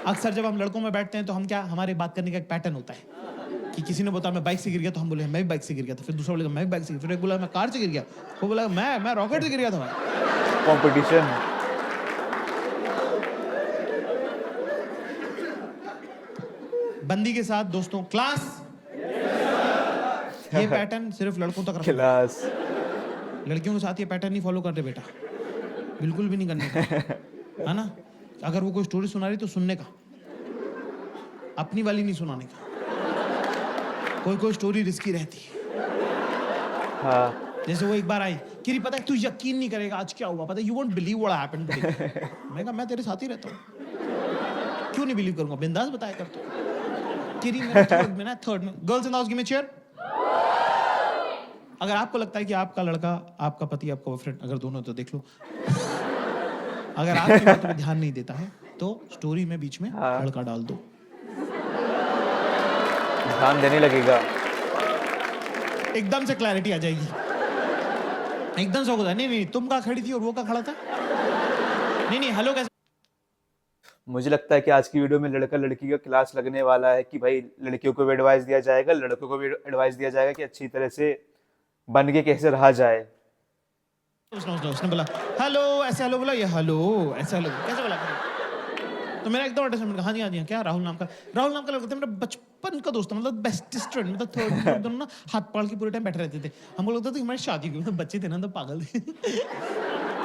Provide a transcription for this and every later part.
अक्सर जब हम लड़कों में बैठते हैं तो हम क्या, हमारे बात करने का एक पैटर्न होता है कि किसी ने बताया मैं बाइक से गिर गया, तो हम बोले मैं भी बाइक से गिर गया था, फिर दूसरा बोलेगा मैं भी बाइक से, फिर एक बोला मैं कार से गिर गया, वो बोला मैं रॉकेट से गिर गया था भाई। कंपटीशन। बंदी के साथ दोस्तों क्लास, ये पैटर्न सिर्फ लड़कों तक रखो। क्लास। लड़कियों के साथ ये पैटर्न नहीं फॉलो करते बेटा, बिल्कुल भी नहीं करने का, है ना। अगर वो कोई स्टोरी सुना रही तो सुनने का, अपनी वाली नहीं सुनाने का। कोई कोई स्टोरी रिस्की रहती है। हाँ। जैसे वो एक बार आई, किरी पता है तू यकीन नहीं करेगा आज क्या हुआ, पता है you won't believe what happened today. मैं कहा मैं तेरे साथ ही रहता हूँ, क्यों नहीं बिलीव करूंगा, बिंदास बताया कर तू। किरी मेरा थर्ड में girls in the house give me chair. अगर आपको लगता है कि आपका लड़का, आपका पति, आपका बॉयफ्रेंड, अगर दोनों तो देख लो, अगर आपकी बात में ध्यान नहीं देता है तो स्टोरी में बीच में लड़का डाल दो, ध्यान देने लगेगा। एकदम से क्लैरिटी आ जाएगी, एकदम से होगा नहीं तुम कहाँ खड़ी थी और वो कहाँ खड़ा था, नहीं हेलो कैसे। मुझे लगता है कि आज की वीडियो में लड़का लड़की का क्लास लगने वाला है कि भाई लड़कियों को भी एडवाइस दिया जाएगा, लड़कों को भी एडवाइस दिया जाएगा कि अच्छी तरह से बन के कैसे रहा जाए। उसने बोला हेलो ऐसे, हेलो बोला ये हेलो ऐसे, हेलो कैसे बोला, तो मेरा एकदम अटैचमेंट, हाँ जी क्या राहुल नाम का लड़का था, मेरा बचपन का दोस्त, मतलब बेस्ट फ्रेंड, मतलब थर्ड दोनों ना हाथ पाड़ के पूरे टाइम बैठे रहते थे। हमको लगता था कि हमारी शादी हुई, मतलब बच्चे थे ना तो पागल थे।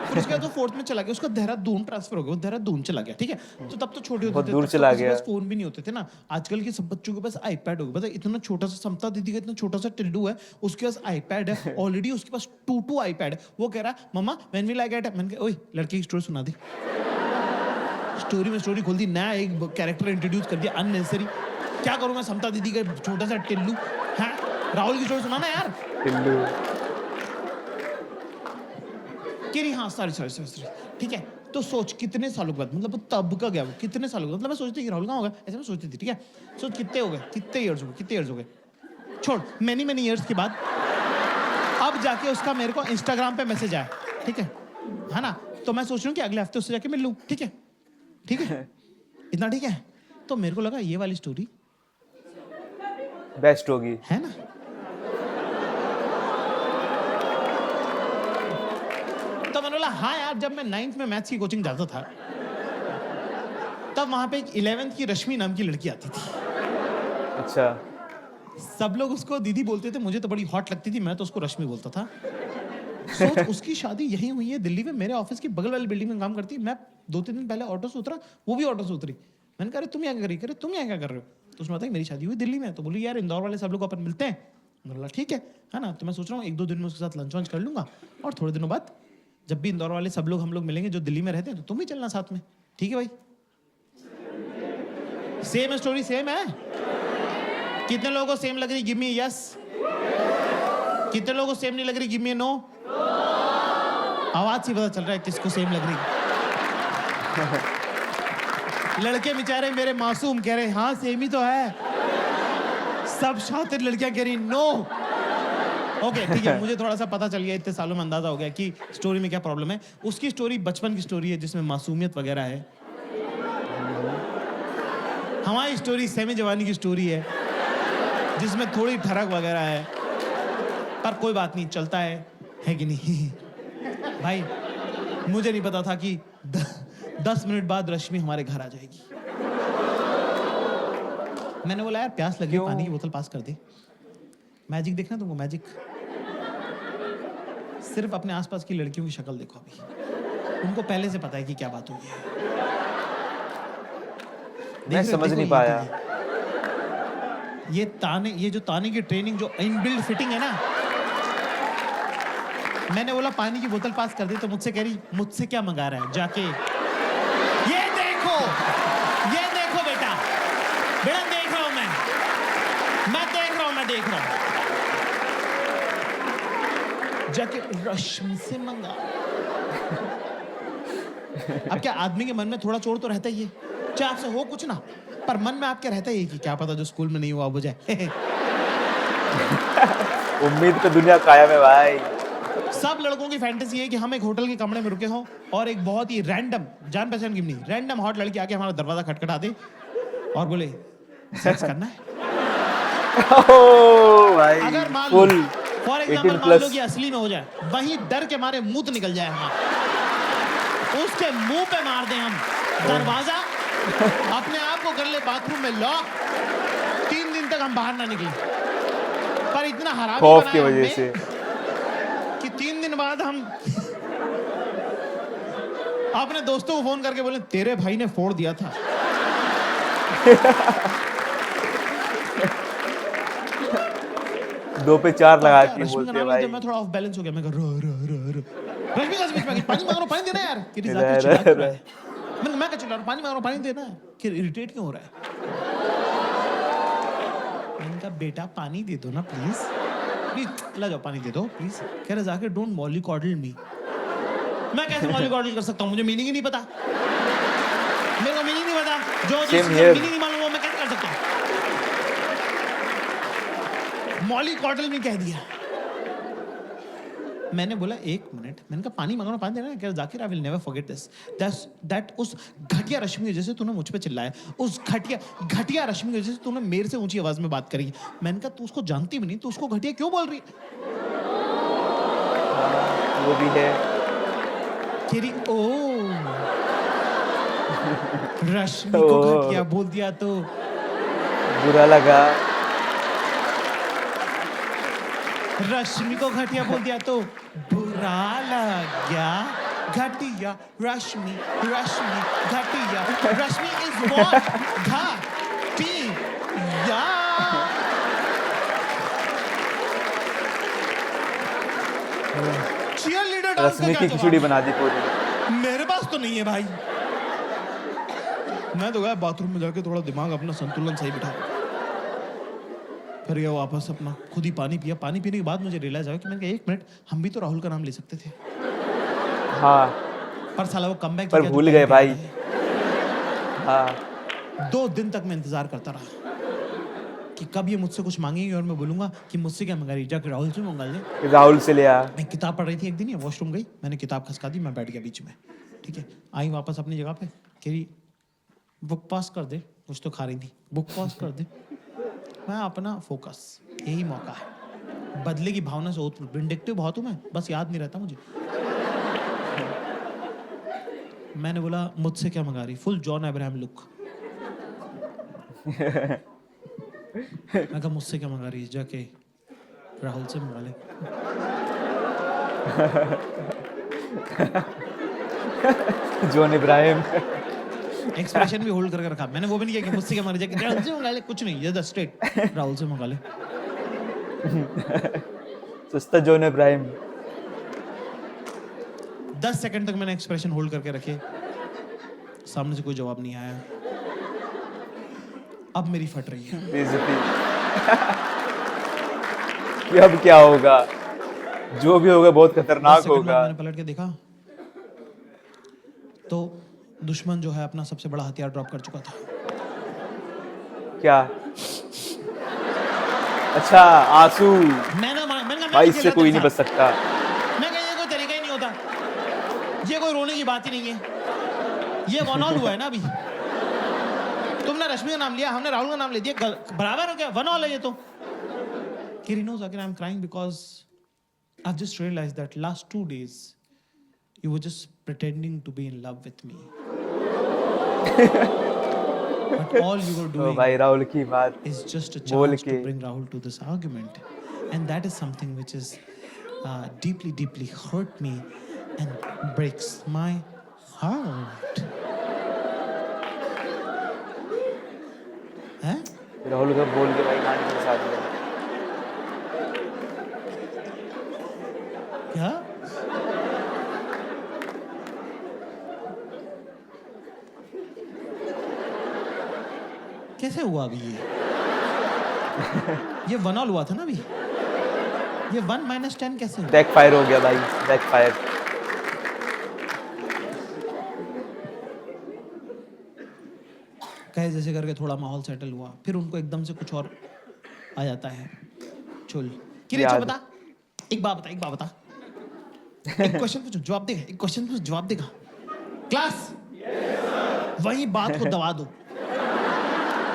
फिर उसके बाद वो फोर्थ में चला गया, उसका देहरादून ट्रांसफर हो गया, वो देहरादून चला गया, ठीक है। तो तब तो छोटे होते थे, दूर चला गया, फोन भी नहीं होते थे ना। आजकल के सब बच्चों के पास आईपैड हो गया, पता है इतना छोटा सा, समता दीदी का इतना छोटा सा टिल्डू है, उसके पास आईपैड है ऑलरेडी, उसके पास 2 आईपैड है। वो कह रहा मम्मा व्हेन विल आई गेट, मैंने कहा ओए लड़के की स्टोरी सुना दी, स्टोरी में स्टोरी खोल दी, नया एक कैरेक्टर इंट्रोड्यूस कर दिया अननेसेसरी। क्या करूं मैं, समता दीदी का छोटा सा टिल्लू है, राहुल की स्टोरी सुनाना यार। टिल्लू कि हाँ सॉरी ठीक है। तो सोच कितने सालों के बाद, मतलब तब का गया वो, कितने सालों के बाद, मतलब मैं सोचती कि राहुल कहाँ होगा, ऐसे मैं सोचती थी, ठीक है। सोच कितने हो गए, कितने इयर्स हो गए, छोड़ मेनी इयर्स के बाद अब जाके उसका मेरे को इंस्टाग्राम पे मैसेज आया, ठीक है ना। तो मैं सोच रही हूँ कि अगले हफ्ते उससे जाके मिल लूँ, ठीक है इतना ठीक है। तो मेरे को लगा ये वाली स्टोरी बेस्ट होगी, है ना। तो मैंने बोला हाँ यार, जब मैं 9th में मैथ्स की कोचिंग जाता था तब वहां पे एक 11th की रश्मि नाम की लड़की आती थी। अच्छा। सब लोग उसको दीदी बोलते थे, मुझे तो बड़ी हॉट लगती थी, मैं तो उसको रश्मि बोलता था। सोच उसकी शादी यहीं हुई है दिल्ली में, मेरे ऑफिस की बगल वाली बिल्डिंग में काम करती है। मैं 2-3 दिन पहले ऑटो से उतरा, वो भी ऑटो से उतरी। मैंने कहा तुम यहाँ क्या कर रही, करे तुम यहाँ क्या कर रहे हो। तो उसने बताया मेरी शादी हुई दिल्ली में। तो बोली यार इंदौर वाले सब लोग अपन मिलते हैं। बोला ठीक है ना। तो मैं सोच रहा हूँ 1-2 दिन में उसके साथ लंच वंच कर लूंगा, और थोड़े दिनों बाद जब भी इंदौर वाले सब लोग हम लोग मिलेंगे जो दिल्ली में रहते हैं, तो तुम भी चलना साथ में, ठीक है भाई। सेम स्टोरी सेम है। कितने लोगों को सेम लग रही, गिव मी यस। कितने लोगों को सेम नहीं लग रही, गिव मी नो। आवाज से पता चल रहा है किसको सेम लग रही। लड़के बेचारे मेरे मासूम कह रहे हाँ सेम ही तो है, सब शातिर लड़कियां कह रही नो। ओके ठीक है, मुझे थोड़ा सा पता चल गया, इतने सालों में अंदाजा हो गया कि स्टोरी में क्या प्रॉब्लम है। उसकी स्टोरी बचपन की स्टोरी है जिसमें मासूमियत वगैरह है। हमारी स्टोरी सेमी जवानी की स्टोरी है जिसमें थोड़ी ठरक वगैरह है, पर कोई बात नहीं, चलता है कि नहीं। भाई मुझे नहीं पता था कि 10 मिनट बाद रश्मि हमारे घर आ जाएगी। मैंने बोला यार प्यास लगी, पानी की बोतल पास कर दे। मैजिक देखना तुमको, मैजिक। सिर्फ अपने आसपास की लड़कियों की शक्ल देखो, अभी उनको पहले से पता है कि क्या बात हुई है। मैं समझ नहीं पाया। ये जो ताने की ट्रेनिंग, जो इनबिल्ट फिटिंग है ना। मैंने बोला पानी की बोतल पास कर दे, तो मुझसे कह रही मुझसे क्या मंगा रहा है जाके। ये देखो बेटा देख रहा हूं मैं देख रहा हूं जाके रश्मि से मंगा। अब क्या आदमी के मन में थोड़ा चोर तो रहता ही है, चाहे आपसे हो कुछ ना, पर मन में आपके रहता ही है कि क्या पता जो स्कूल में नहीं हुआ अब हो जाए। उम्मीद पे दुनिया कायम है भाई। सब लड़कों की फैंटेसी है कि हम एक होटल के कमरे में रुके हों और एक बहुत ही रैंडम, जान पहचान की नहीं, रैंडम हॉट लड़की आके हमारा दरवाजा खटखटा दे और बोले सेक्स करना है। ओ भाई अगर मान लो फुल फॉर 18 एग्जाम्पल मान लो प्लस। कि असली में हो जाए, वही डर के मारे मुंह तो निकल जाए हमारा, उसके मुंह पे मार दें हम दरवाजा, अपने आप को कर ले बाथरूम में लॉक, 3 दिन तक हम बाहर ना निकले। पर इतना हरामी खौफ की बनाया वजह हमने से। कि 3 दिन बाद हम अपने दोस्तों को फोन करके बोले तेरे भाई ने फोड़ दिया था। 2 पे 4 लगा के रश्मि का बोलते नाम भाई। लेते मैं थोड़ा ऑफ बैलेंस हो गया, मैं कहा रो रो रो रो रश्मि का बीच में पानी मांग रहा हूं, पानी देना यार, कि रिजा क्यों चिल्ला क्यों रहा है। मैं चिल्ला रहा हूं, पानी मांग रहा हूं, पानी देना है, कि इरिटेट क्यों हो रहा है। मैंने कहा बेटा पानी दे दो ना प्लीज, प्लीज ला जाओ पानी दे दो प्लीज। कह रहे जाके डोंट मॉलिकॉडल मी। मैं कैसे मॉलिकॉडल कर सकता हूं, मुझे मीनिंग ही नहीं पता, मेरे को मीनिंग नहीं पता, जो चीज मीनिंग नहीं मालूम वो मैं कैसे कर सकता हूं। मॉलिकॉडल में कह दिया। मैंने बोला 1 मिनट, मैंने कहा पानी मांगना, पानी देना है। कह Zakir I will never forget this, that उस घटिया रश्मि की वजह से तूने मुझ पे चिल्लाया, उस घटिया रश्मि की वजह से तूने मेरे से ऊंची आवाज में बात करी। मैंने कहा तू उसको जानती भी नहीं, तू उसको घटिया क्यों बोल रही है। वो भी है। तेरी ओ रश्मि को घटिया बोल दिया तो बुरा लगा। रश्मि को घटिया बोल दिया तो बुरा लग गया। घटिया रश्मि, रश्मि घटिया, रश्मि इज व्हाट घटिया। चीयर लीडर डांस रश्मि का की क्या खिचड़ी जवाब बना दी पूरी। है? मेरे पास तो नहीं है भाई। मैं तो गया बाथरूम में जाके थोड़ा दिमाग अपना संतुलन सही बिठा, फिर ये वापस अपना खुद ही पानी पिया। पानी पीने के बाद मुझे रियलाइज आया कि मैंने कहा 1 मिनट, हम भी तो राहुल का नाम ले सकते थे। हाँ पर साला वो कमबैक पर भूल गए भाई। हाँ 2 दिन तक मैं इंतजार करता रहा कि कब ये मुझसे कुछ मांगेगी और मैं बोलूंगा कि मुझसे क्या मंगा रही, जाकर राहुल से मंगा ले। राहुल से ले आ। मैं किताब पढ़ रही थी एक दिन, ये वॉशरूम गई, मैंने किताब खसका दी, मैं बैठ गया बीच में, ठीक है। आई वापस अपनी जगह पे, कह रही बुक पास कर दे, कुछ तो खा रही थी, बुक पास कर दे। मैं अपना फोकस, यही मौका है, बदले की भावना से विंडिक्टिव बहुत हूं मैं, बस याद नहीं रहता मुझे। मैंने बोला मुझसे क्या मंगा रही, फुल जॉन अब्राहम लुक। मैं कहा मुझसे क्या मंगा रही है, जाके राहुल से मंगा ले। जॉन इब्राहिम। एक्सप्रेशन भी होल्ड करके रखा, मैंने वो भी नहीं किया कि मुझसे क्या मंगा रही है, राहुल से मंगा ले, कुछ नहीं, ये स्ट्रेट राहुल से मंगा ले। सस्ता जॉन इब्राहिम। 10 सेकंड तक मैंने एक्सप्रेशन होल्ड करके रखे, सामने से कोई जवाब नहीं आया। अब मेरी फट रही है। बेइज्जती। कि अब क्या होगा, जो भी होगा बहुत 10 खतरनाक सेकंड बाद होगा। मैंने पलट के देखा तो दुश्मन जो है अपना सबसे बड़ा हथियार ड्रॉप कर चुका था। क्या? अच्छा आंसू। मैंने भाई इससे कोई नहीं बच सकता। मैं कहा ये कोई तरीका ही नहीं होता, ये कोई रोने की बात ही नहीं है, ये वन ऑल हुआ है ना अभी। तुमने रश्मि का नाम लिया, हमने राहुल का नाम ले दिया, बराबर हो गया, वन ऑल है ये तो। Kiri knows again I'm crying because I've just realized that last 2 days you were just pretending to be in love with me. But all you were O doing भाई राहुल की बात is just a बोल chance to के। bring Rahul to this argument. And that is something which is deeply, deeply hurt me and breaks my heart. हैं? राहुल का बोल के भाई गाने के साथ दिया। क्या? कैसे हुआ अभी ये 1 ऑल हुआ था ना अभी, ये 1 - 10 कैसे हुआ? बैक फायर हो गया भाई, बैक फायर। कहे जैसे करके थोड़ा माहौल सेटल हुआ, फिर उनको एकदम से कुछ और आ जाता है चुल। किरे याद। बता, एक बात बता, एक क्वेश्चन पूछो जवाब देगा, एक क्वेश्चन पूछो जवाब देगा। क्लास वही बात को दबा दो,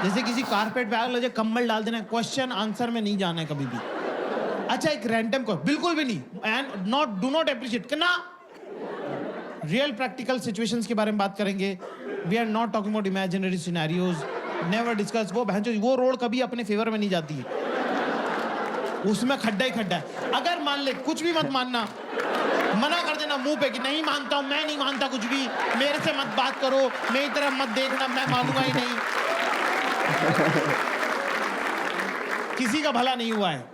जैसे किसी कारपेट पे आग लगे कंबल डाल देना, क्वेश्चन आंसर में नहीं जाना है कभी भी। अच्छा एक रैंडम को बिल्कुल भी नहीं, and not do not appreciate करना। रियल प्रैक्टिकल सिचुएशंस के बारे में बात करेंगे। We are not talking about imaginary scenarios, never discuss. वो रोड कभी अपने फेवर में नहीं जाती है, उसमें खड्डा ही खड्डा है। अगर मान ले, कुछ भी मत मानना, मना कर देना मुंह पे कि नहीं मानता हूं, मैं नहीं मानता कुछ भी, मेरे से मत बात करो, मेरी तरफ मत देखना, मैं मानूंगा ही नहीं। किसी का भला नहीं हुआ है।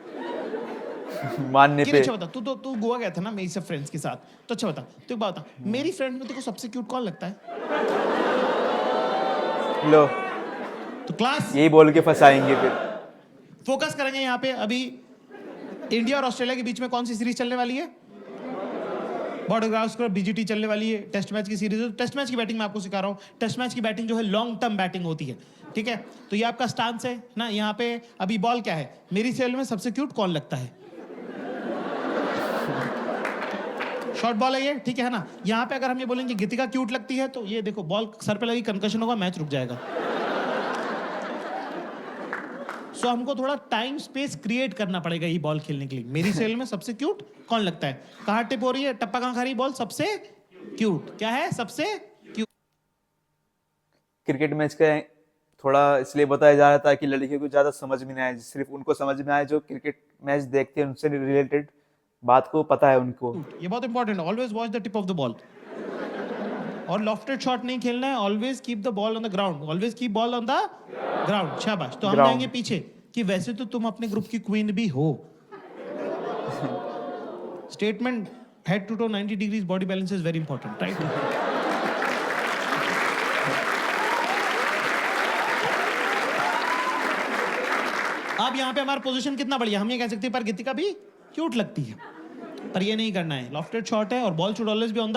मानने पे। अच्छा बता, तू गोवा गया था ना मेरी सब फ्रेंड्स के साथ, तो अच्छा बता, तू एक बात बता, मेरी फ्रेंड में तेरे को सबसे क्यूट कौन लगता है? लो, तो क्लास यही बोल के फंसाएंगे फिर। फोकस करेंगे यहाँ पे। अभी इंडिया और ऑस्ट्रेलिया के बीच में कौन सी सीरीज चलने वाली है? बॉर्डर गावस्कर बीजीटी चलने वाली है, टेस्ट मैच की सीरीज है। टेस्ट मैच की बैटिंग मैं आपको सिखा रहा हूँ। टेस्ट मैच की बैटिंग जो है लॉन्ग टर्म बैटिंग होती है, ठीक है? तो ये आपका स्टांस है ना। यहाँ पे अभी बॉल क्या है, मेरी सेल में सबसे क्यूट कौन लगता है? शॉर्ट बॉल है ये, ठीक है ना। यहाँ पे अगर हम ये बोलेंगे गीतिका क्यूट लगती है, तो ये देखो बॉल सर पे लगी, कंकशन होगा, मैच रुक जाएगा। सो हमको थोड़ा टाइम स्पेस क्रिएट करना पड़ेगा ये बॉल खेलने के लिए। मेरी सेल में सबसे क्यूट कौन लगता है? कहाँ टिप हो रही है, टप्पा कहाँ खा रही है बॉल? सबसे क्यूट क्या है? सबसे क्यूट। क्रिकेट मैच का थोड़ा इसलिए बताया जा रहा था कि लड़कियों को ज्यादा समझ में नहीं आए, सिर्फ उनको समझ में आए जो क्रिकेट मैच देखते हैं, उनसे रिलेटेड बात को पता है उनको। ये बहुत इंपॉर्टेंट है। Always watch the tip of the ball. और लॉफ्टेड शॉट नहीं खेलना है। Always keep the ball on the ground. Always keep ball on the ground. शाबाश। तो हम Ground. जाएंगे पीछे कि वैसे तो तुम अपने ग्रुप की क्वीन भी हो। Statement head to toe 90 degrees body balance is very important, right? अब यहाँ पे हमारा पोजीशन कितना बढ़िया, हम ये कह सकते हैं पर गीतिका भी क्यूट लगती है, पर ये नहीं करना है। लॉफ्टेड शॉट है और ball should always be on the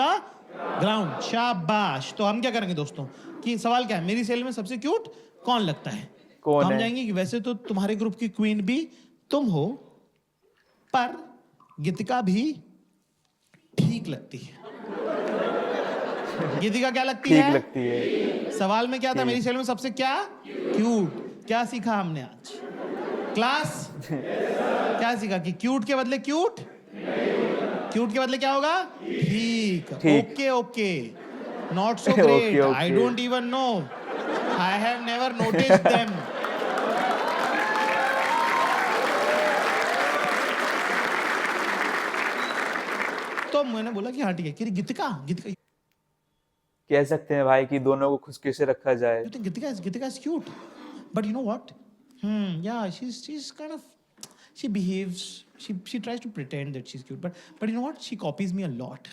ground. शाबाश। तो हम क्या करेंगे दोस्तों कि सवाल क्या है, मेरी सेल में सबसे क्यूट कौन लगता है? कौन तो हम है? जाएंगे कि वैसे तो तुम्हारे ग्रुप की क्वीन भी तुम हो, पर गीतिका भी ठीक लगती है। गीतिका क्या लगती ठीक है? लगती है। सवाल में क्या था, मेरी सेल में सबसे क्या क्यूट। क्या सीखा हमने आज क्लास? क्या सीखा कि क्यूट के बदले क्यूट, क्यूट के बदले क्या होगा? ठीक। Okay okay, not so great, I don't even know, I have never noticed them. तो मैंने बोला कि हाँ ठीक है, कि गीतिका, गीतिका कह सकते हैं भाई कि दोनों को खुश कैसे रखा जाए। you think Gitika is cute, but you know what? Yeah, she's kind of, she behaves, she tries to pretend that she's cute, but you know what? She copies me a lot.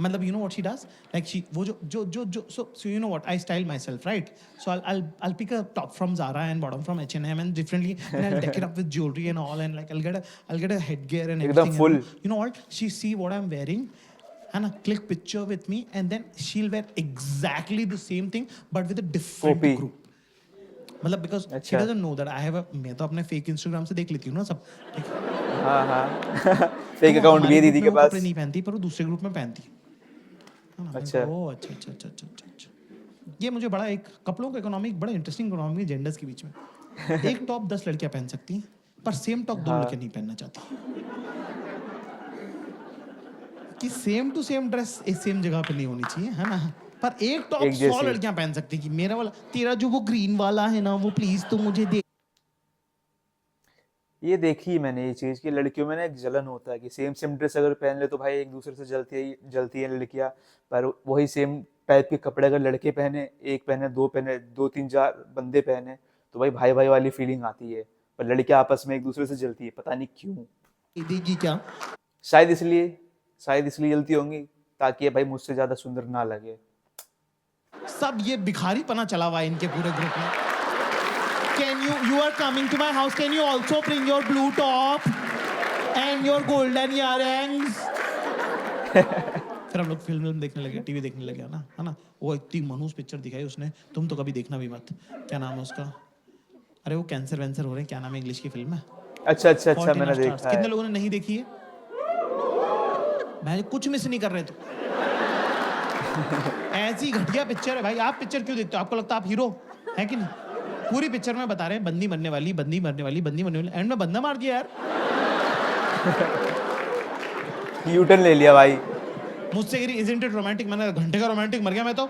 मतलब you know what she does? Like she वो जो so you know what? I style myself, right? So I'll pick a top from Zara and bottom from H&M and differently, and I'll deck it up with jewelry and all, and like I'll get a headgear and एकदम everything. full. And you know what? She see what I'm wearing. And click picture with me, and then she'll wear exactly the same thing but with a different Copy. group. मतलब because she doesn't know that I have a, मैं तो अपने fake Instagram से देख लेती हूँ ना सब, ठीक है? हाँ हाँ फेक तो अकाउंट भी है दीदी के वो पास। कपड़े नहीं पहनती, पर वो दूसरे ग्रुप में पहनती है। अच्छा। ओह अच्छा अच्छा अच्छा अच्छा अच्छा। ये मुझे बड़ा एक कपड़ों का इकोनॉमिक, बड़ा इंटरेस्टिंग इकोनॉमिक जेंडर्स के बीच में। एक टॉप 10 लड़कियां पहन सकती हैं, पर सेम टॉप 2 लड़कियां नहीं पहनना चाहती। कि सेम टू सेम ड्रेस एक सेम जगह पे नहीं होनी चाहिए, है ना? पर एक टॉप 100 लड़कियां पहन सकती कि मेरा वाला, तेरा जो वो ग्रीन वाला है ना, वो प्लीज तो मुझे दे। ये देखी मैंने ये चीज कि लड़कियों में ना एक जलन होता है कि सेम ड्रेस अगर पहन ले तो भाई एक दूसरे से जलती है लड़कियां, पर वही सेम टाइप के कपड़े अगर लड़के पहने, एक पहने, दो तीन चार बंदे पहने, तो भाई भाई भाई वाली फीलिंग आती है। पर लड़कियां आपस में एक दूसरे से जलती है, पता नहीं क्यों। देगी क्या? शायद इसलिए जलती होंगी ताकि भाई मुझसे ज्यादा सुंदर ना लगे। सब ये भिखारी पना चला हुआ है इनके पूरे ग्रुप में। Can you are coming to my house, can you also bring your blue top and your golden earrings? फिर हम लोग फिल्म देखने लगे, टीवी देखने लगे, है ना? वो इतनी मनहूस पिक्चर दिखाई उसने, तुम तो कभी देखना भी मत। क्या नाम है उसका? अरे वो कैंसर वैंसर हो रहे हैं, क्या नाम है इंग्लिश की फिल्म है? अच्छा अच्छा अच्छा, फॉल्ट इन मैंने आवर स्टार्स। देखा कितने है। लोगों ने नहीं देखी है? भाई कुछ मिस नहीं कर रहे तो। ऐसी घटिया पिक्चर है भाई। आप पिक्चर क्यों देखते हो? आपको लगता है आप हीरो है कि नहीं? पूरी पिक्चर में बता रहे हैं बंदी मरने वाली, बंदी मरने वाली, बंदी मरने वाली, एंड में बंदा मार दिया यार। यू टर्न ले लिया भाई। मुझसे कह रही इजंट इट रोमांटिक, मैंने घंटे का रोमांटिक मर गया मैं तो।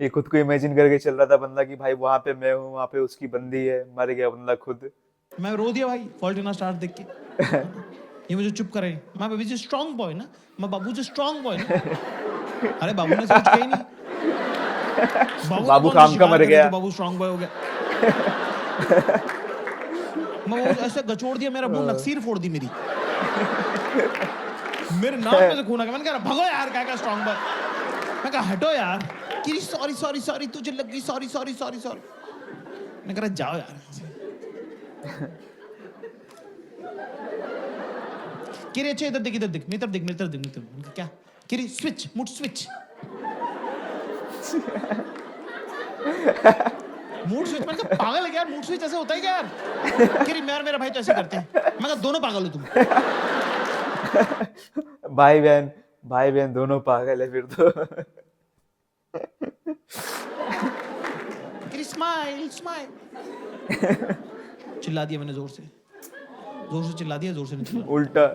ये खुद को इमेजिन करके चल रहा था बंदा कि भाई वहां पे मैं हूँ, वहां पे उसकी बंदी है, मर गया बंदा खुद। मैं रो दिया भाई फॉल्ट इन आवर स्टार्स देख के। ये मुझे चुप करे। मैं बेबी जी स्ट्रांग बॉय ना, मैं बाबू जी स्ट्रांग बॉय ना। अरे बाबू ने सोच के ही नहीं। बाबू ने बाबू कौन सी काम का शिकार मर करी गया। जो बाबू स्ट्रांग बॉय हो गया? मैं वो ऐसे गचोड़ दिया, मेरा मुंह नक्सीर फोड़ दी मेरी। मेरे नाक में से खून आ गया। मैंने कहा भगो यार, क्या स्ट्रांग बॉय। मैं कहा हटो यार। कि सॉरी सॉरी सॉरी, तुझे लग गई, सॉरी सॉरी सॉरी सॉरी। मैं कह रहा जाओ यार। कि अच्छा इधर देख, इधर देख, मेरी तरफ देख, मेरी तरफ देख, मेरी तरफ। मैंने कहा क्या? कि switch, mood switch. Mood switch. मैंने कहा पागल है क्या यार, मूड स्विच ऐसे होता है क्या यार? कि मैं और मेरा भाई तो ऐसे करते हैं। मैं कहा दोनों पागल हो तुम। भाई बहन दोनों पागल है फिर तो। कि स्माइल स्माइल। चिल्ला दिया मैंने, जोर से चिल्ला दिया, जोर से नहीं चिल्ला। उल्टा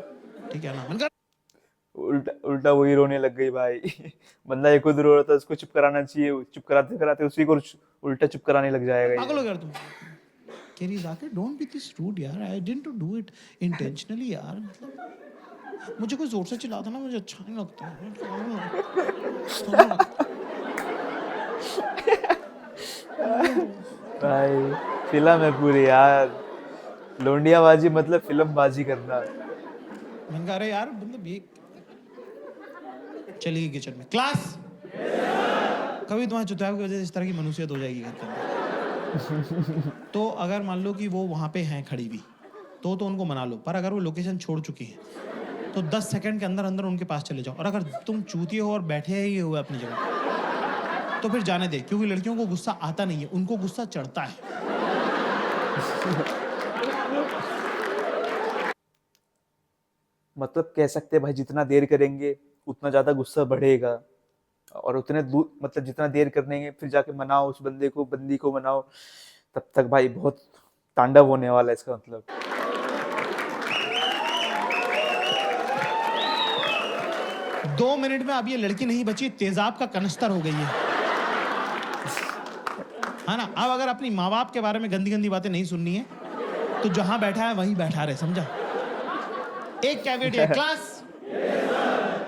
ठीक है ना? मैंने कहा उल्टा उल्टा वही रोने लग गई भाई। बंदा ये खुद रो रहा था, उसको चुप कराना चाहिए, चुप कराते कराते उसी को उल्टा चुप कराने लग जाएगा पागल ये। हो गया तुम। कह रही जाके डोंट बी दिस रूड यार, I didn't do it intentionally यार। मतलब मुझे कोई जोर से चिल्लाता ना, मुझे अच्छा नहीं लगता। भाई फिल्म है पूरी यार, लोंडियाबाजी मतलब फिल्म बाजी करना। मैंने कहा अरे यार मतलब ये। चलिए किचन में क्लास। कभी तुम्हारे चुतियाव की वजह से इस तरह की मनुष्यत हो जाएगी घर के अंदर। तो अगर मान लो कि वो वहां पे हैं खड़ी भी, तो उनको मना लो। पर अगर वो लोकेशन छोड़ चुकी है तो 10 सेकंड के अंदर अंदर उनके पास चले जाओ। और अगर तुम चूतिए हो और बैठे ही हुए अपनी जगह, तो फिर जाने दे, क्योंकि लड़कियों को गुस्सा आता नहीं है, उनको गुस्सा चढ़ता है। मतलब कह सकते हैं भाई जितना देर करेंगे उतना ज्यादा गुस्सा बढ़ेगा, और उतने दूर मतलब जितना देर करेंगे फिर जाके मनाओ उस बंदे को, बंदी को मनाओ, तब तक भाई बहुत तांडव होने वाला है इसका मतलब। 2 मिनट में अब ये लड़की नहीं बची, तेजाब का कनस्तर हो गई है ना? अब अगर अपनी माँ बाप के बारे में गंदी गंदी बातें नहीं सुननी है तो जहां बैठा है वहीं बैठा रहे, समझा? एक कैवेट है क्लास।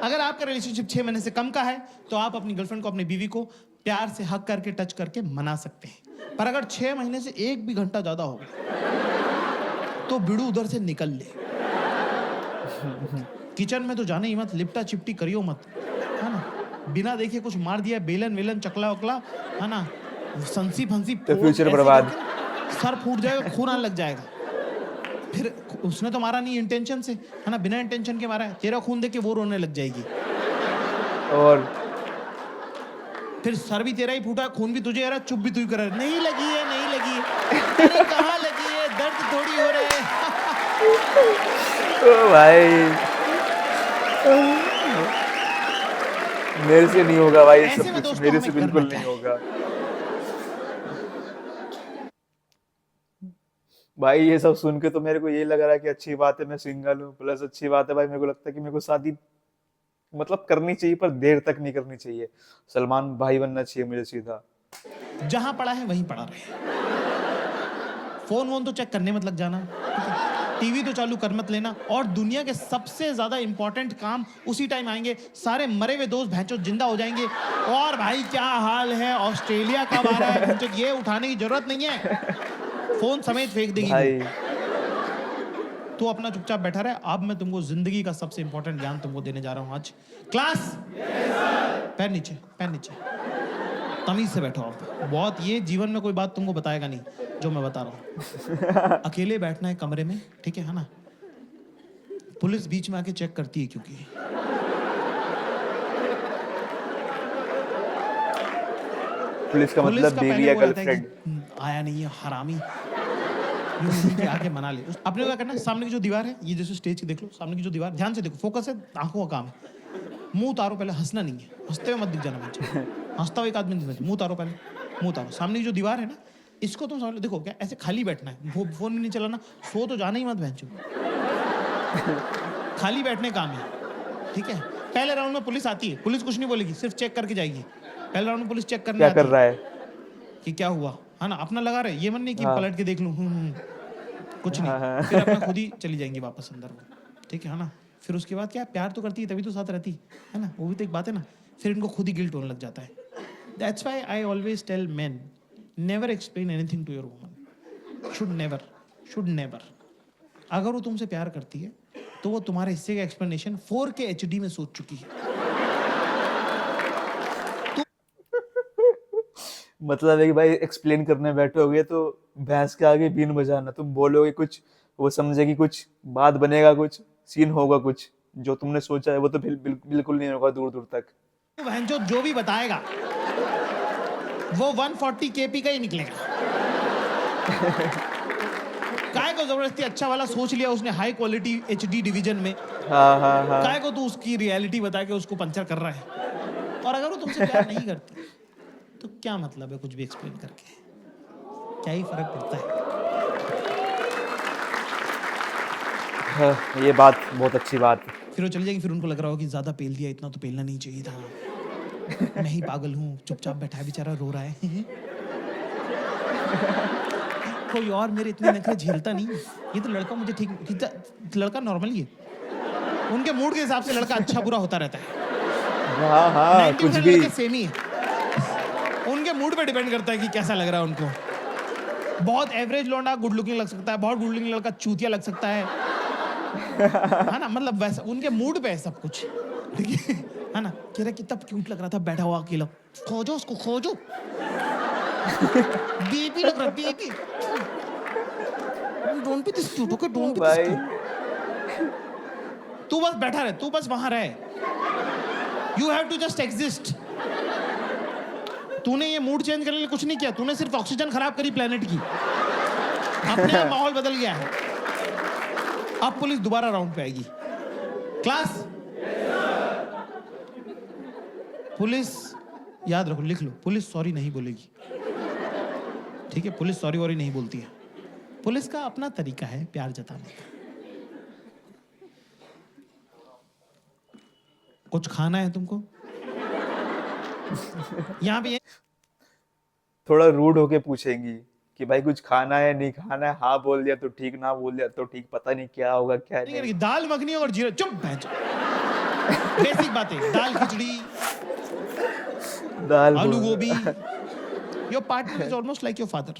अगर आपका रिलेशनशिप 6 महीने से कम का है तो आप अपनी गर्लफ्रेंड को, अपनी बीवी को प्यार से हक करके, टच करके मना सकते हैं। पर अगर 6 महीने से 1 भी घंटा ज्यादा हो गया तो बिड़ू उधर से निकल ले। किचन में तो जाने ही मत, लिपटा चिपटी करियो मत, है ना? बिना देखे कुछ मार दिया, बेलन वेलन चकला वकला, है ना, संसी फंसी तो फोड़ फ्यूचर ऐसे बर्बाद। करके ना, सर फूट जाएगा, खून आने लग जाएगा। फिर उसने तो मारा नहीं इंटेंशन से, है ना, बिना इंटेंशन के मारा है। तेरा खून देख के वो रोने लग जाएगी, और फिर सर भी तेरा ही फूटा, खून भी तुझे आ रहा, चुप भी तू ही कर रहा है, नहीं लगी है, नहीं लगी है। अरे कहाँ लगी है, दर्द थोड़ी हो रहा है। ओ भाई मेरे से नहीं होगा भाई, ऐसे सब में कुछ दोस्तों मेरे से हमें करना बिल्कुल क्या नहीं है? होगा। भाई ये सब सुन के तो मेरे को यही लग रहा है कि अच्छी बात है मैं सिंगल हूँ, प्लस अच्छी बात है भाई मेरे को लगता है कि मेरे को शादी मतलब करनी चाहिए, पर देर तक नहीं करनी चाहिए। सलमान भाई बनना चाहिए मुझे सीधा। जहां पड़ा है वहीं पड़ा रहे। फोन वोन तो चेक करने मत लग जाना, टीवी तो चालू कर मत लेना। और दुनिया के सबसे ज्यादा इंपॉर्टेंट काम उसी टाइम आएंगे, सारे मरे हुए दोस्त भैंचो जिंदा हो जाएंगे। और भाई क्या हाल है, ऑस्ट्रेलिया कब आ रहा है, भैंचो ये उठाने की जरूरत नहीं है, फोन समेत फेंक देगी वो। भाई तू अपना चुपचाप बैठा रहे। अब मैं तुमको जिंदगी का सबसे इंपॉर्टेंट ज्ञान तुमको देने जा रहा हूं आज। क्लास, पैर नीचे, पैर नीचे, तमीज से बैठो आप। बहुत ये जीवन में कोई बात तुमको बताएगा नहीं जो मैं बता रहा हूँ। अकेले बैठना है कमरे में, ठीक है ना? पुलिस बीच में आके चेक करती है, क्योंकि पुलिस का पुलिस मतलब का बीवी पहले या वो रहता है कि गर्लफ्रेंड। आया नहीं है हरामी, यूं नहीं कि आके मना ले। आपने क्या करना है, सामने की जो दीवार है, ये जैसे स्टेज की देख लो, सामने की जो दीवार, ध्यान से देखो, फोकस है, आंखों का काम है। मुंह उतारो पहले, हंसना नहीं है, हंसते हुए मत दिख जाना बच्चे, हंसता हुआ एक आदमी दिखना चाहिए। मुंह उतारो पहले, मुंह उतारो। सामने की जो दीवार है ना, इसको तुम सामने देखो, क्या ऐसे खाली बैठना है, फोन भी नहीं चलाना, सो तो जाना ही मत बहनचोद, खाली बैठने काम है, ठीक है। पहले राउंड में पुलिस आती है, पुलिस कुछ नहीं बोलेगी, सिर्फ चेक करके जाएगी। पहले राउंड में पुलिस चेक करने क्या आती कर है रहा है? कि क्या हुआ, है ना, अपना लगा रहे, ये मन नहीं कि हाँ। पलट के देख लूं, कुछ नहीं, हाँ, हाँ। फिर अपना खुद ही चली जाएंगी वापस अंदर वो, ठीक है ना। फिर उसके बाद क्या, प्यार तो करती है तभी तो साथ रहती है ना, वो भी तो एक बात है ना। फिर इनको खुद ही गिल्ट होने लग जाता है। That's why I always tell men, never explain anything to your woman, should never. अगर वो तुमसे प्यार करती है तो वो तुम्हारे हिस्से का एक्सप्लेनेशन 4K HD में सोच चुकी है। मतलब है कि भाई एक्सप्लेन करने बैठोगे तो भैंस के आगे बीन बजाना, तुम बोलोगे कुछ, वो समझेगी कुछ, बात बनेगा कुछ, सीन होगा कुछ, जो तुमने सोचा है वो तो बिल्कुल नहीं होगा दूर दूर तक। बहन जो भी बताएगा वो 140 kp का ही निकलेगा। काय को जबरदस्ती अच्छा वाला सोच लिया उसने, हाई क्वालिटी HD डिवीजन में, हाँ हाँ हाँ। काय को तू उसकी रियलिटी बता के उसको पंचर कर रहा है। और अगर वो तुमसे प्यार नहीं करती तो क्या मतलब है कुछ भी एक्सप्लेन करके, क्या ही फर्क पड़ता है। हाँ, ये बात बहुत अच्छी बात है। फिर वो चली जाएगी, फिर उनको लग रहा होगा कि ज्यादा पेल दिया, इतना तो पेलना नहीं चाहिए था, मैं ही पागल हूँ, चुपचाप बैठा है बेचारा रो रहा है। कोई और मेरे इतने नखरे झेलता नहीं, ये तो लड़का मुझे ठीक, लड़का नॉर्मल ही है, उनके मूड के हिसाब से लड़का अच्छा बुरा होता रहता है। हाँ हाँ, कुछ 90% भी। लड़के सेम ही है, उनके मूड पे डिपेंड करता है कि कैसा लग रहा है उनको। बहुत एवरेज लौंडा गुड लुकिंग लग सकता है, बहुत गुड लुकिंग लड़का चूतिया लग सकता है ना, मतलब वैसा उनके मूड पे है सब कुछ, ठीक है ना। कह रहा कितना क्यूट लग रहा था बैठा हुआ अकेला, खोजो उसको खोजो, बेबी लग रहा baby, don't be this cute, okay don't be this भाई क्यूट। तू बस बैठा रहे, तू बस वहां रहे, you have to just exist. तूने ये मूड चेंज करने के लिए कुछ नहीं किया, तूने सिर्फ ऑक्सीजन खराब करी प्लेनेट की, अपने आप माहौल बदल गया है। अब पुलिस दोबारा राउंड पे आएगी, क्लास पुलिस, याद रखो, लिख लो, पुलिस सॉरी नहीं बोलेगी, ठीक है, पुलिस सॉरी वॉरी नहीं बोलती है, पुलिस का अपना तरीका है प्यार जताने का। कुछ खाना है तुमको यहाँ पे थोड़ा रूड होके पूछेंगी कि भाई कुछ खाना है नहीं खाना है, हाँ बोल दिया तो ठीक, ना बोल दिया तो ठीक, पता नहीं क्या होगा क्या नहीं नहीं। करेगी, दाल मखनी और जीरा, चुप भैंस, बेसिक बातें, दाल खिचड़ी, दाल आलू बोल- गोभी। Your partner is almost like your father.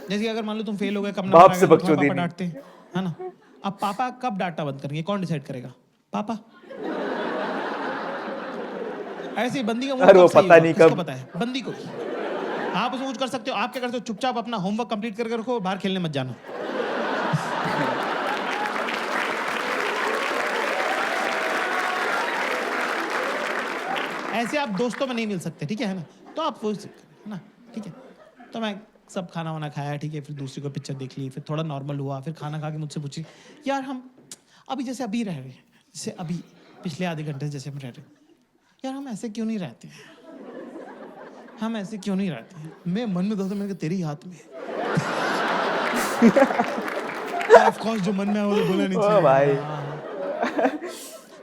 जैसे कि अगर मान लो तुम फेल हो गए, कब नंबर बाप आ से गया, तो तुम्हारे बकचोदी पापा नहीं। डांटते हैं, है ना। अब पापा कब डांटना बंद करेंगे, कौन डिसाइड करेगा, पापा। ऐसे ही बंदी का मूड अरे वो कब सही पता होगा, नहीं किसको कब। पता है, बंदी को। आप उसमें कुछ कर सकते हो, आप क्या करते हो, चुपचाप अपना होमवर्क कंप्लीट करके रखो, बाहर खेलने मत जाना। ऐसे आप दोस्तों में नहीं मिल सकते, ठीक है ना, तो आप वो है ना, ठीक है। तो मैं सब खाना वाना खाया, ठीक है, फिर दूसरी को पिक्चर देख ली, फिर थोड़ा नॉर्मल हुआ, फिर खाना खा के मुझसे पूछी, यार हम अभी जैसे अभी रह रहे हैं, जैसे अभी पिछले आधे घंटे से जैसे हम रह रहे हैं, यार हम ऐसे क्यों नहीं रहते हैं, हम ऐसे क्यों नहीं रहते हैं। मैं मन में दोस्तों मैंने कहा तेरे ही हाथ में है। ऑफ कोर्स जो मन में है वो तो बोला नहीं ओ चाहिए भाई।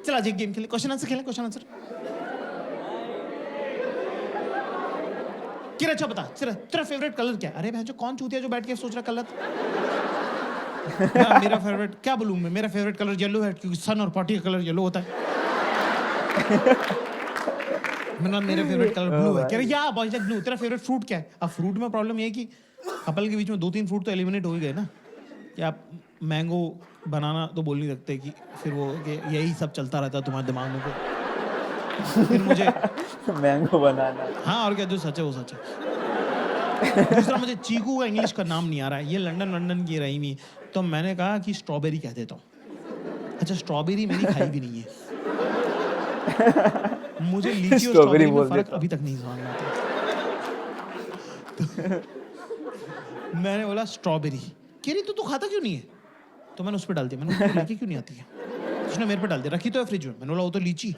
चल आज एक गेम खेलें, क्वेश्चन आंसर खेलें, क्वेश्चन आंसर। किरा अच्छा बता, तेरा फेवरेट कलर क्या है। अरे जो कौन चूतिया जो बैठ के सोच रहा कलर। मेरा फेवरेट क्या बोलूं मैं, मेरा फेवरेट कलर येलो है क्योंकि सन और पार्टी का कलर येलो होता है। मैंने मेरा फेवरेट कलर ब्लू है, कह रहे या बॉयज लाइक ब्लू। तेरा फेवरेट फ्रूट क्या है। अब फ्रूट में प्रॉब्लम ये है कि कपल के बीच में 2-3 फ्रूट तो एलिमिनेट हो ही गए ना, कि आप मैंगो बनाना तो बोल नहीं सकते कि फिर वो कि यही सब चलता रहता है तुम्हारे दिमाग में को। फिर मुझे मैंगो बनाना। हाँ, और क्या, जो सच है वो सच है। दूसरा मुझे चीकू का इंग्लिश का नाम नहीं आ रहा है, ये लंदन की रही हुई, तो मैंने कहा कि स्ट्रॉबेरी कह देता हूँ। अच्छा स्ट्रॉबेरी मैंने खाई भी नहीं है, मुझे लीची और स्ट्रॉबेरी में बोल फर्क देता अभी तक नहीं समझ में आता। मैंने बोला स्ट्रॉबेरी। कह रही तू खाता क्यों नहीं है? तो मैंने उस पर डाल दिया। मैंने बोला, लेके क्यों नहीं आती है? उसने मेरे पे डाल दिया, रखी तो है फ्रिज में। मैंने बोला वो तो लीची।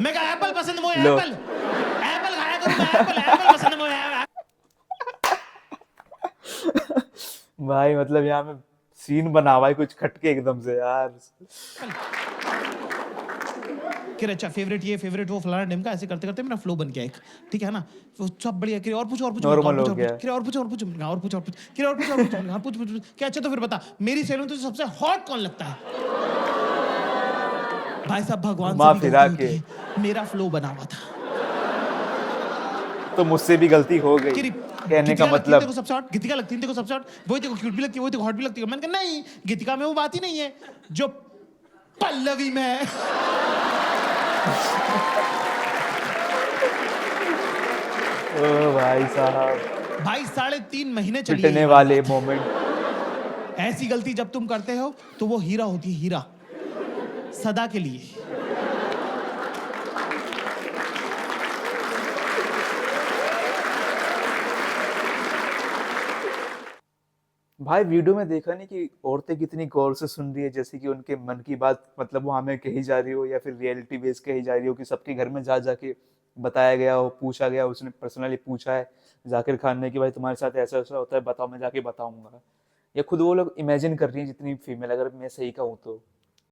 मैं कहा एप्पल पसंद है मुझे, लो। एप्पल एप्पल खाया करूं मैं, एप्पल एप्पल पसंद है मुझे। भाई मतलब यहाँ में सीन बना हुआ है कुछ खटके एकदम से यार। कि अच्छा फेवरेट ये फेवरेट वो फलाना ढिमका, ऐसे करते करते मेरा फ्लो बन गया एक, ठीक है ना। वो सब बढ़िया। कि और पूछ और पूछ, नॉर्मल हो और गया। पूछ, कि और पूछ और पूछ, और पूछ और पूछ, कि और पूछ और पूछ, हाँ पूछ पूछ पूछ। कि अच्छा तो फिर बता मेरी सैलून तो सबसे हॉट कौन लगता है? भाई साहब भगवान से घुमा भी फिरा गलती के होती है, मेरा फ्लो बना हुआ था। तो मुझसे भी गलती हो गई, कि कहने का गीतिका लगती है तेरे मतलब। को सबसे हॉट, गीतिका लगती है तेरे को सबसे हॉट, वही तेरे को क्यूट भी लगती है, वही तेरे को हॉट भी लगती है। मैंने कहा नहीं, गीतिका में वो बात ही नहीं है जो पल्लवी में है। ओ भाई साहब, भाई 3.5 महीने चली है पिटने ये वाली वाले बात। मोमेंट। ऐसी गलती जब तुम करते हो तो वो हीरा होती है, हीरा, सदा के लिए। भाई वीडियो में देखा नहीं कि औरतें कितनी गौर से सुन रही है, जैसे कि उनके मन की बात मतलब वो हमें कही जा रही हो, या फिर रियलिटी बेस कही जा रही हो, कि सबके घर में जा जाके बताया गया हो, पूछा गया, उसने पर्सनली पूछा है जाकिर खान ने कि भाई तुम्हारे साथ ऐसा ऐसा होता है, बताओ, मैं जाके बताऊंगा। या खुद वो लोग इमेजिन कर रही है जितनी फीमेल, अगर मैं सही कहूँ तो।